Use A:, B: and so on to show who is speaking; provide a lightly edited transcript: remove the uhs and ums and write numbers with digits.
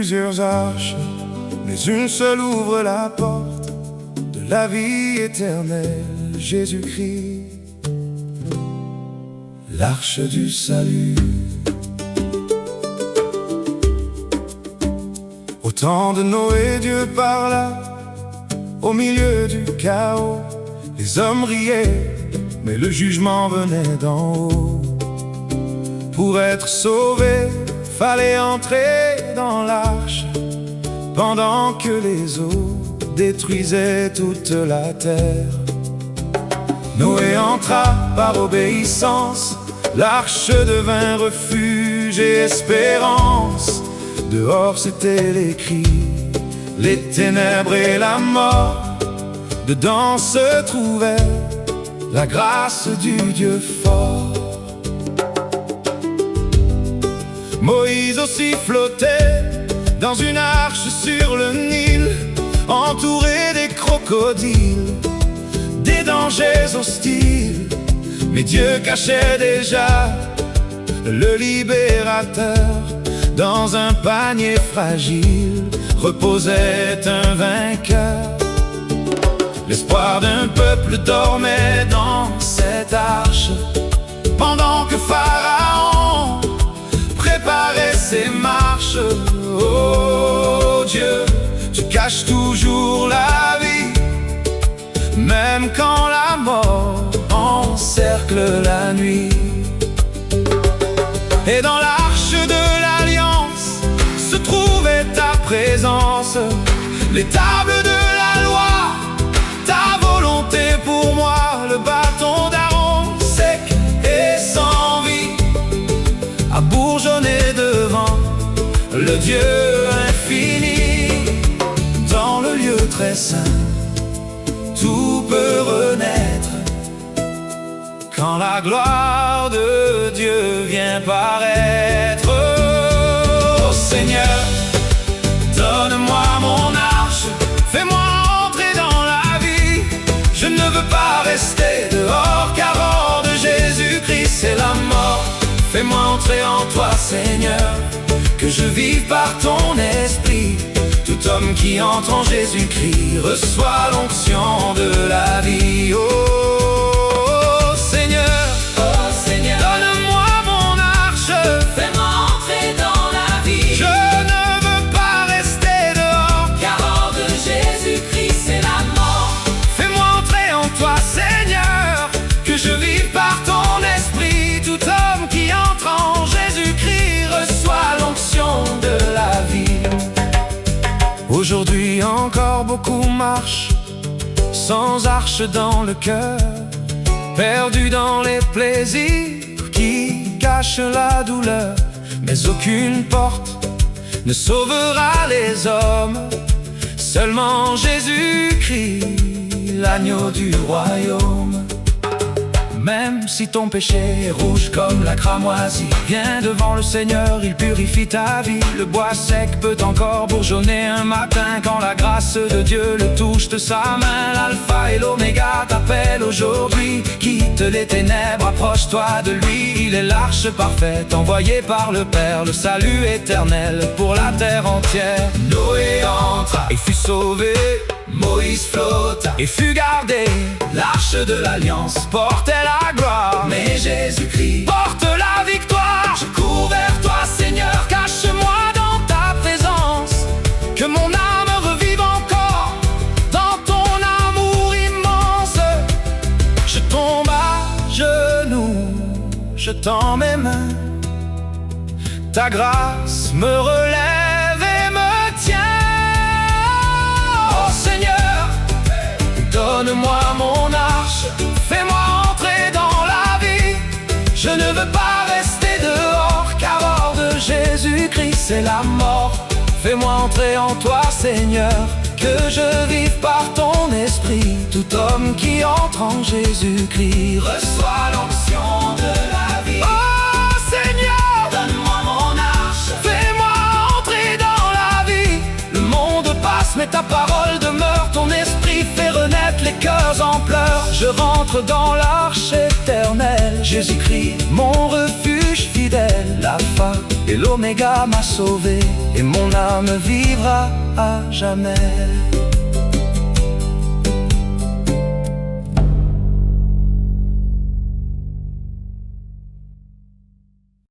A: plusieurs arches, mais une seule ouvre la porte de la vie éternelle, Jésus-Christ, l'arche du salut. Au temps de Noé, Dieu parla, au milieu du chaos. Les hommes riaient, mais le jugement venait d'en haut. Pour être sauvé, fallait entrer dans l'arche, pendant que les eaux détruisaient toute la terre. Noé entra par obéissance, l'arche devint refuge et espérance. Dehors c'était les cris, les ténèbres et la mort. Dedans se trouvait la grâce du Dieu fort. Moïse aussi flottait dans une arche sur le Nil, entouré des crocodiles, des dangers hostiles. Mais Dieu cachait déjà le libérateur. Dans un panier fragile reposait un vainqueur. L'espoir d'un peuple dormait dans cette arche, pendant que Pharaon préparait ses marches. Oh Dieu, tu caches toujours la vie, même quand la mort encercle la nuit. Et dans l'arche de l'Alliance se trouvait ta présence, les tables de la loi, ta volonté pour moi, le bâton d'Aaron sec et sans vie a bourgeonné devant le Dieu infini. Dans le lieu très saint, tout peut renaître quand la gloire de Dieu vient paraître. Oh Seigneur, donne-moi mon arche, fais-moi entrer dans la vie. Je ne veux pas rester dehors, car hors de Jésus-Christ c'est la mort. Fais-moi entrer en toi Seigneur, que je vive par ton esprit. Tout homme qui entre en Jésus-Christ reçoit l'onction de la vie. Oh Seigneur, donne-moi mon arche,
B: fais-moi entrer dans la vie.
A: je ne veux pas rester dehors,
B: Car hors de Jésus-Christ c'est la mort.
A: fais-moi entrer en toi Seigneur, que je vive par ton esprit. Tout homme qui entre en Jésus-Christ reçoit l'onction de la vie. Aujourd'hui encore beaucoup marchent sans arche dans le cœur, perdus dans les plaisirs qui cachent la douleur. Mais aucune porte ne sauvera les hommes, seulement Jésus-Christ, l'agneau du royaume. Même si ton péché est rouge comme la cramoisie, viens devant le Seigneur, il purifie ta vie. Le bois sec peut encore bourgeonner un matin quand la grâce de Dieu le touche de sa main. L'alpha et l'oméga t'appellent aujourd'hui. Quitte les ténèbres, approche-toi de lui. Il est l'arche parfaite envoyée par le Père, le salut éternel pour la terre entière. Noé entra et fut sauvé, Moïse flotta et fut gardé. L'arche de l'Alliance portait la gloire,
B: Mais Jésus-Christ
A: porte la victoire.
B: je cours vers toi Seigneur,
A: Cache-moi dans ta présence, que mon âme revive encore dans ton amour immense. Je tombe à genoux, je tends mes mains, ta grâce me relève et me tient. Oh Seigneur, donne-moi mon arche, fais-moi entrer dans la vie. Je ne veux pas rester dehors, car hors de Jésus-Christ c'est la mort. Fais-moi entrer en toi Seigneur, que je vive par ton esprit. Tout homme qui entre en Jésus-Christ
B: reçois l'onction de la vie.
A: Oh Seigneur,
B: Donne-moi mon arche,
A: fais-moi entrer dans la vie. Le monde passe mais ta parole demeure, ton esprit fait renaître les cœurs en pleurs. Je rentre dans l'arche éternelle, Jésus-Christ, mon refuge fidèle, l'alpha et l'oméga m'a sauvé, et mon âme vivra à jamais.